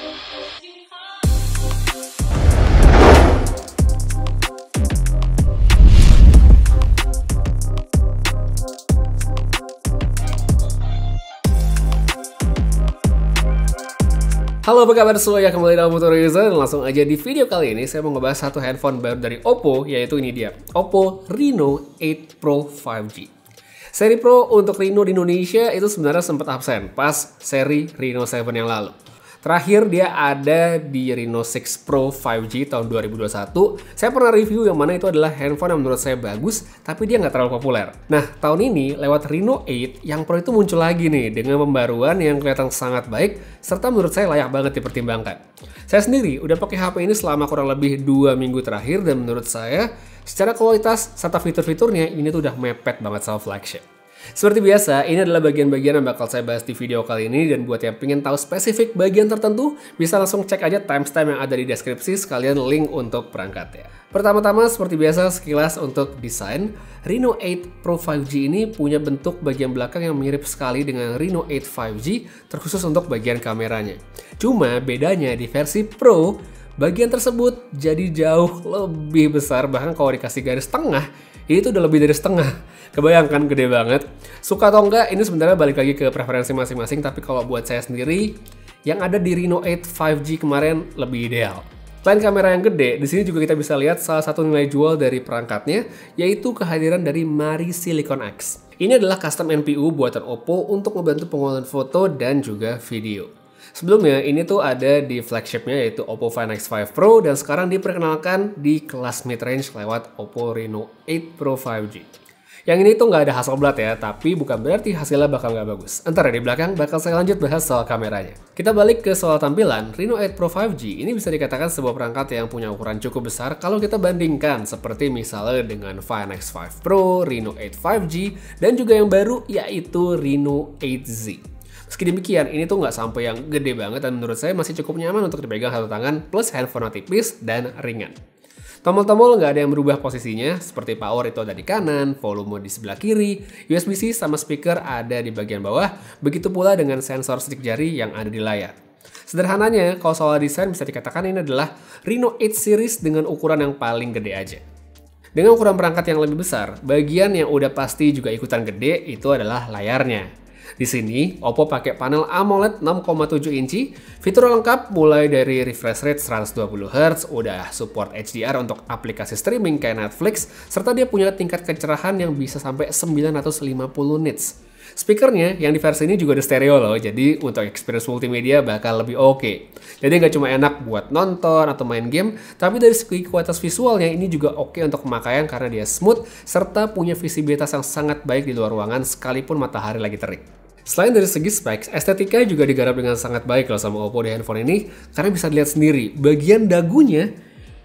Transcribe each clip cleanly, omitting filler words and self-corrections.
Halo, apa kabar semuanya, kembali dalam Motorizer. Langsung aja di video kali ini saya mau ngebahas satu handphone baru dari Oppo, yaitu ini dia, Oppo Reno 8 Pro 5G. Seri Pro untuk Reno di Indonesia itu sebenarnya sempat absen pas seri Reno 7 yang lalu. Terakhir dia ada di Reno 6 Pro 5G tahun 2021. Saya pernah review yang mana itu adalah handphone yang menurut saya bagus, tapi dia nggak terlalu populer. Nah, tahun ini lewat Reno 8, yang Pro itu muncul lagi nih dengan pembaruan yang kelihatan sangat baik, serta menurut saya layak banget dipertimbangkan. Saya sendiri udah pakai HP ini selama kurang lebih 2 minggu terakhir, dan menurut saya secara kualitas serta fitur-fiturnya ini tuh udah mepet banget sama flagship. Seperti biasa, ini adalah bagian-bagian yang bakal saya bahas di video kali ini, dan buat yang pengen tahu spesifik bagian tertentu, bisa langsung cek aja timestamp yang ada di deskripsi sekalian link untuk perangkatnya. Pertama-tama, seperti biasa, sekilas untuk desain. Reno 8 Pro 5G ini punya bentuk bagian belakang yang mirip sekali dengan Reno 8 5G, terkhusus untuk bagian kameranya. Cuma bedanya di versi Pro, bagian tersebut jadi jauh lebih besar, bahkan kalau dikasih garis tengah, itu udah lebih dari setengah. Kebayangkan gede banget. Suka atau enggak, ini sebenarnya balik lagi ke preferensi masing-masing, tapi kalau buat saya sendiri, yang ada di Reno 8 5G kemarin lebih ideal. Selain kamera yang gede, di sini juga kita bisa lihat salah satu nilai jual dari perangkatnya, yaitu kehadiran dari Mari Silicon X. Ini adalah custom NPU buatan Oppo untuk membantu pengolahan foto dan juga video. Sebelumnya, ini tuh ada di flagshipnya yaitu Oppo Find X5 Pro, dan sekarang diperkenalkan di kelas mid-range lewat Oppo Reno 8 Pro 5G. Yang ini tuh nggak ada Hasselblad ya, tapi bukan berarti hasilnya bakal nggak bagus. Entar ya, di belakang bakal saya lanjut bahas soal kameranya. Kita balik ke soal tampilan, Reno 8 Pro 5G ini bisa dikatakan sebuah perangkat yang punya ukuran cukup besar kalau kita bandingkan seperti misalnya dengan Find X5 Pro, Reno 8 5G, dan juga yang baru yaitu Reno 8Z. Meski demikian, ini tuh nggak sampai yang gede banget, dan menurut saya masih cukup nyaman untuk dipegang satu tangan, plus handphone tipis dan ringan. Tombol-tombol nggak ada yang berubah posisinya, seperti power itu ada di kanan, volume di sebelah kiri, USB-C sama speaker ada di bagian bawah, begitu pula dengan sensor sidik jari yang ada di layar. Sederhananya, kalau soal desain bisa dikatakan ini adalah Reno 8 series dengan ukuran yang paling gede aja. Dengan ukuran perangkat yang lebih besar, bagian yang udah pasti juga ikutan gede itu adalah layarnya. Di sini, Oppo pakai panel AMOLED 6,7 inci, fitur lengkap mulai dari refresh rate 120 Hz, udah support HDR untuk aplikasi streaming kayak Netflix, serta dia punya tingkat kecerahan yang bisa sampai 950 nits. Speakernya yang di versi ini juga ada stereo loh, jadi untuk experience multimedia bakal lebih oke. Jadi nggak cuma enak buat nonton atau main game, tapi dari segi kualitas visualnya ini juga oke untuk pemakaian karena dia smooth, serta punya visibilitas yang sangat baik di luar ruangan sekalipun matahari lagi terik. Selain dari segi specs, estetika juga digarap dengan sangat baik loh sama Oppo di handphone ini, karena bisa dilihat sendiri, bagian dagunya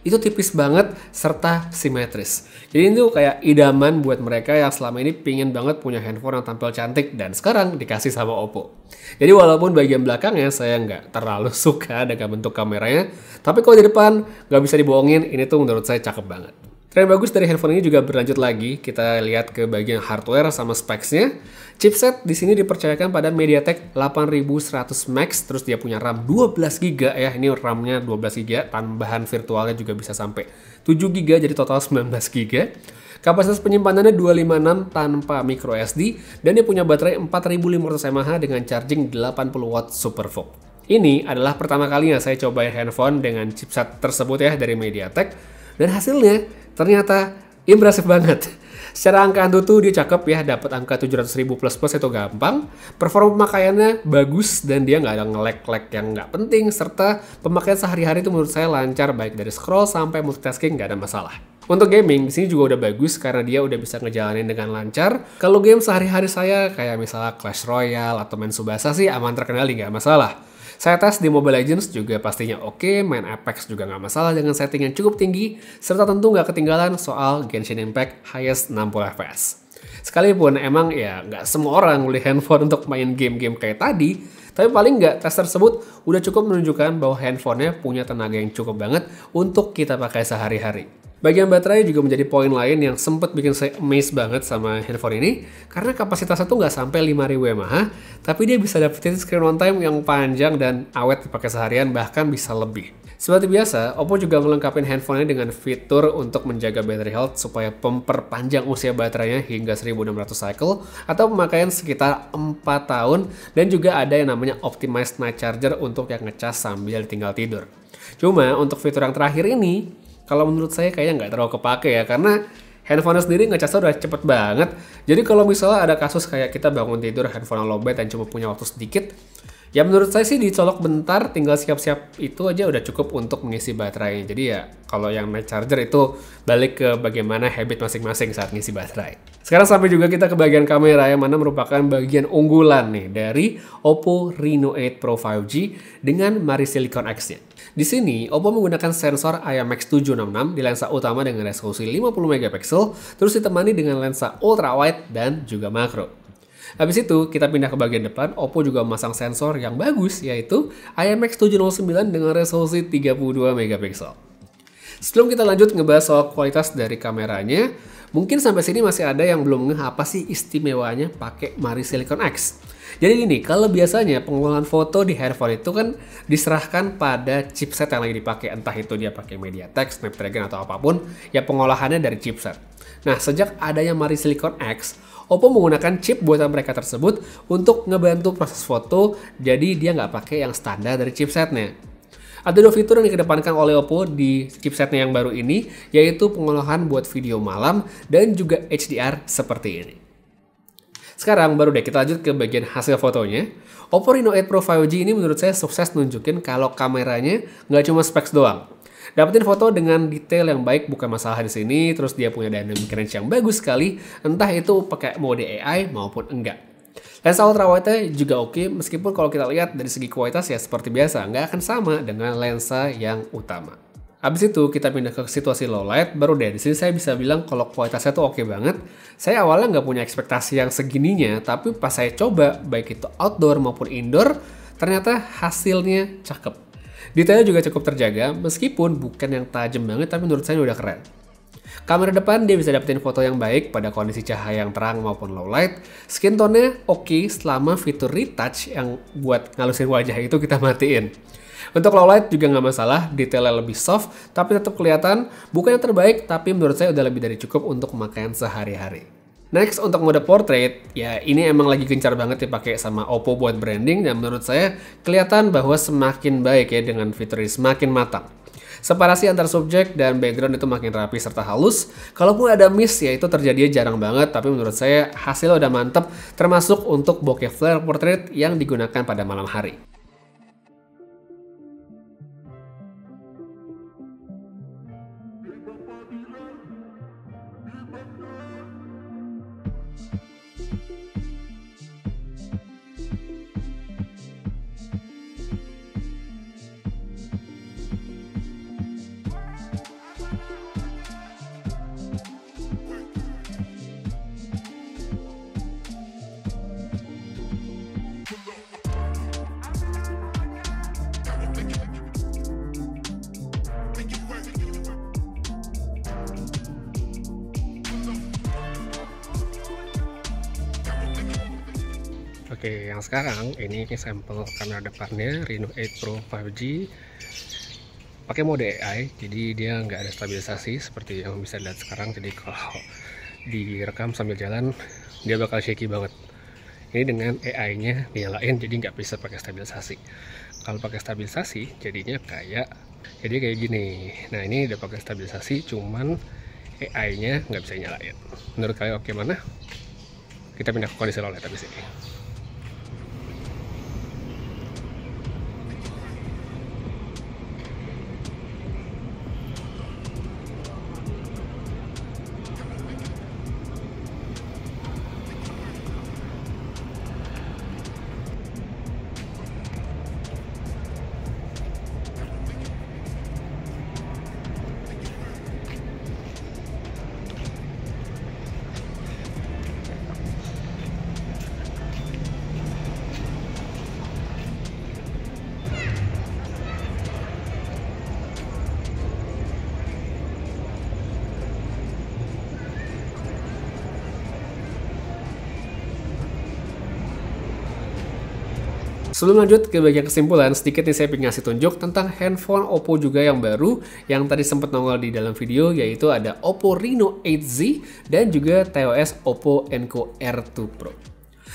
itu tipis banget serta simetris. Jadi ini tuh kayak idaman buat mereka yang selama ini pingin banget punya handphone yang tampil cantik, dan sekarang dikasih sama Oppo. Jadi walaupun bagian belakangnya saya nggak terlalu suka dengan bentuk kameranya, tapi kalau di depan nggak bisa dibohongin, ini tuh menurut saya cakep banget. Tren bagus dari handphone ini juga berlanjut lagi. Kita lihat ke bagian hardware sama specs-nya. Chipset di sini dipercayakan pada MediaTek 8100 Max, terus dia punya RAM 12GB ya. Ini RAM-nya 12GB, tambahan virtualnya juga bisa sampai 7GB, jadi total 19GB. Kapasitas penyimpanannya 256 tanpa micro SD, dan dia punya baterai 4500 mAh dengan charging 80W Super VOOC. Ini adalah pertama kalinya saya cobain handphone dengan chipset tersebut ya dari MediaTek, dan hasilnya ternyata impresif banget. Secara angka Antutu dia cakep ya, dapat angka 700.000 plus itu gampang. Performa pemakaiannya bagus, dan dia nggak ada nge-lag yang nggak penting, serta pemakaian sehari-hari itu menurut saya lancar, baik dari scroll sampai multitasking nggak ada masalah. Untuk gaming di sini juga udah bagus karena dia udah bisa ngejalanin dengan lancar. Kalau game sehari-hari saya kayak misalnya Clash Royale atau main Tsubasa sih aman terkendali, nggak masalah. Saya tes di Mobile Legends juga pastinya oke, main Apex juga nggak masalah dengan setting yang cukup tinggi, serta tentu nggak ketinggalan soal Genshin Impact highest 60 fps. Sekalipun emang ya nggak semua orang beli handphone untuk main game-game kayak tadi, tapi paling nggak tes tersebut udah cukup menunjukkan bahwa handphonenya punya tenaga yang cukup banget untuk kita pakai sehari-hari. Bagian baterai juga menjadi poin lain yang sempat bikin saya amazed banget sama handphone ini, karena kapasitasnya tuh nggak sampai 5000 mAh, tapi dia bisa dapetin screen on time yang panjang dan awet dipakai seharian, bahkan bisa lebih. Seperti biasa, Oppo juga melengkapi handphone ini dengan fitur untuk menjaga battery health supaya memperpanjang usia baterainya hingga 1600 cycle atau pemakaian sekitar 4 tahun, dan juga ada yang namanya optimized night charger untuk yang ngecas sambil tinggal tidur. Cuma untuk fitur yang terakhir ini, kalau menurut saya kayaknya nggak terlalu kepake ya, karena handphone sendiri ngecasnya udah cepet banget. Jadi kalau misalnya ada kasus kayak kita bangun tidur handphone lowbat dan cuma punya waktu sedikit, ya menurut saya sih dicolok bentar, tinggal siap-siap itu aja udah cukup untuk mengisi baterainya. Jadi ya kalau yang night charger itu balik ke bagaimana habit masing-masing saat ngisi baterai. Sekarang sampai juga kita ke bagian kamera yang mana merupakan bagian unggulan nih dari Oppo Reno 8 Pro 5G dengan Mari Silicon X-nya. Di sini, Oppo menggunakan sensor IMX766 di lensa utama dengan resolusi 50 megapiksel, terus ditemani dengan lensa ultra wide dan juga makro. Habis itu, kita pindah ke bagian depan, Oppo juga memasang sensor yang bagus, yaitu IMX709 dengan resolusi 32 megapiksel. Sebelum kita lanjut ngebahas soal kualitas dari kameranya, mungkin sampai sini masih ada yang belum ngeh apa sih istimewanya pakai Mari Silicon X. Jadi gini, kalau biasanya pengolahan foto di handphone itu kan diserahkan pada chipset yang lagi dipakai, entah itu dia pakai MediaTek, Snapdragon atau apapun, ya pengolahannya dari chipset. Nah, sejak adanya Mari Silicon X, Oppo menggunakan chip buatan mereka tersebut untuk ngebantu proses foto, jadi dia nggak pakai yang standar dari chipsetnya. Ada dua fitur yang dikedepankan oleh Oppo di chipsetnya yang baru ini, yaitu pengolahan buat video malam dan juga HDR seperti ini. Sekarang baru deh kita lanjut ke bagian hasil fotonya. Oppo Reno 8 Pro 5G ini menurut saya sukses nunjukin kalau kameranya nggak cuma specs doang. Dapetin foto dengan detail yang baik bukan masalah di sini, terus dia punya dynamic range yang bagus sekali, entah itu pakai mode AI maupun enggak. Lensa ultrawide juga oke, meskipun kalau kita lihat dari segi kualitas ya seperti biasa, nggak akan sama dengan lensa yang utama. Habis itu kita pindah ke situasi low light, baru deh di sini saya bisa bilang kalau kualitasnya tuh oke banget. Saya awalnya nggak punya ekspektasi yang segininya, tapi pas saya coba baik itu outdoor maupun indoor, ternyata hasilnya cakep. Detailnya juga cukup terjaga, meskipun bukan yang tajam banget, tapi menurut saya udah keren. Kamera depan dia bisa dapetin foto yang baik pada kondisi cahaya yang terang maupun low light. Skin tone-nya oke selama fitur retouch yang buat ngalusin wajah itu kita matiin. Untuk low light juga nggak masalah, detailnya lebih soft, tapi tetap kelihatan bukan yang terbaik, tapi menurut saya udah lebih dari cukup untuk pemakaian sehari-hari. Next, untuk mode portrait, ya ini emang lagi gencar banget dipakai sama Oppo buat branding, dan menurut saya kelihatan bahwa semakin baik ya dengan fitur ini, semakin matang. Separasi antar subjek dan background itu makin rapi serta halus. Kalaupun ada miss ya itu terjadinya jarang banget, tapi menurut saya hasilnya udah mantep, termasuk untuk bokeh flare portrait yang digunakan pada malam hari. Oke, yang sekarang ini sampel kamera depannya Reno 8 Pro 5G pakai mode AI, jadi dia nggak ada stabilisasi seperti yang bisa dilihat sekarang. Jadi kalau direkam sambil jalan dia bakal shaky banget. Ini dengan AI-nya dinyalain, jadi nggak bisa pakai stabilisasi. Kalau pakai stabilisasi jadinya kayak gini. Nah ini udah pakai stabilisasi, cuman AI-nya nggak bisa nyalain. Menurut kalian oke mana? Kita pindah ke kondisi low light habis ini. Sebelum lanjut ke bagian kesimpulan, sedikit nih saya ingin ngasih tunjuk tentang handphone Oppo juga yang baru yang tadi sempat nongol di dalam video, yaitu ada Oppo Reno 8Z dan juga tvOS Oppo Enco R2 Pro.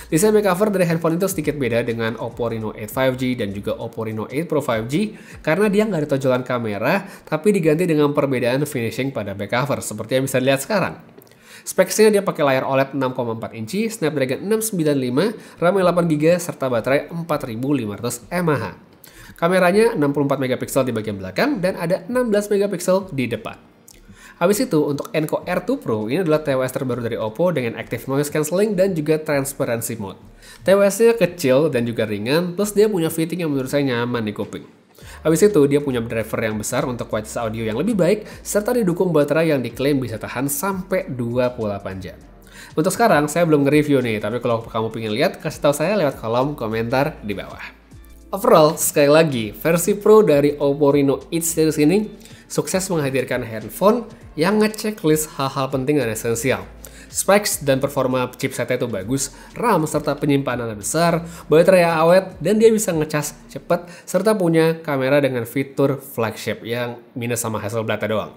Desain back cover dari handphone itu sedikit beda dengan Oppo Reno 8 5G dan juga Oppo Reno 8 Pro 5G karena dia nggak ada tonjolan kamera, tapi diganti dengan perbedaan finishing pada back cover seperti yang bisa dilihat sekarang. Speksnya dia pakai layar OLED 6,4 inci, Snapdragon 695, RAM 8GB, serta baterai 4500 mAh. Kameranya 64 megapiksel di bagian belakang dan ada 16 megapiksel di depan. Habis itu, untuk Enco R2 Pro, ini adalah tvOS terbaru dari Oppo dengan Active Noise Cancelling dan juga Transparency Mode. tvOS-nya kecil dan juga ringan, plus dia punya fitting yang menurut saya nyaman di kuping. Habis itu, dia punya driver yang besar untuk kualitas audio yang lebih baik, serta didukung baterai yang diklaim bisa tahan sampai 28 jam. Untuk sekarang, saya belum nge-review nih, tapi kalau kamu pengen lihat, kasih tahu saya lewat kolom komentar di bawah. Overall, sekali lagi, versi Pro dari Oppo Reno 8 series ini sukses menghadirkan handphone yang ngechecklist hal-hal penting dan esensial. Specs dan performa chipsetnya itu bagus, RAM serta penyimpanan besar, baterai awet, dan dia bisa ngecas cepat, serta punya kamera dengan fitur flagship yang minus sama Hasselblad doang.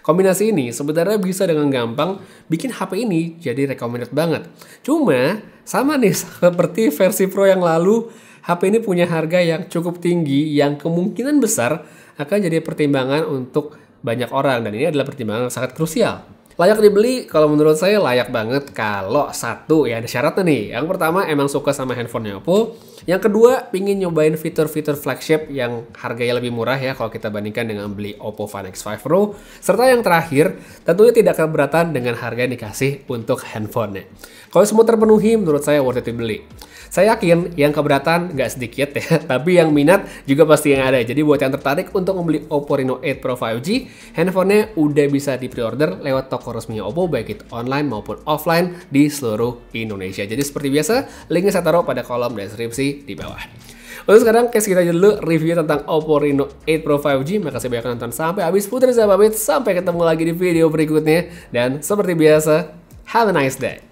Kombinasi ini sebenarnya bisa dengan gampang bikin HP ini jadi recommended banget. Cuma, sama nih seperti versi Pro yang lalu, HP ini punya harga yang cukup tinggi yang kemungkinan besar akan jadi pertimbangan untuk banyak orang, dan ini adalah pertimbangan yang sangat krusial. Layak dibeli, kalau menurut saya layak banget kalau satu, ya ada syaratnya nih. Yang pertama, emang suka sama handphonenya Oppo. Yang kedua, pingin nyobain fitur-fitur flagship yang harganya lebih murah ya kalau kita bandingkan dengan beli Oppo Find X5 Pro. Serta yang terakhir, tentunya tidak keberatan dengan harga yang dikasih untuk handphonenya. Kalau semua terpenuhi, menurut saya worth it dibeli. Saya yakin yang keberatan nggak sedikit ya, tapi yang minat juga pasti yang ada. Jadi buat yang tertarik untuk membeli Oppo Reno 8 Pro 5G, handphonenya udah bisa di pre-order lewat toko resminya Oppo, baik itu online maupun offline di seluruh Indonesia. Jadi seperti biasa, linknya saya taruh pada kolom deskripsi di bawah. Untuk sekarang, case kita aja dulu review tentang Oppo Reno 8 Pro 5G. Makasih banyak nonton sampai habis. Putri saya pamit, sampai ketemu lagi di video berikutnya. Dan seperti biasa, have a nice day.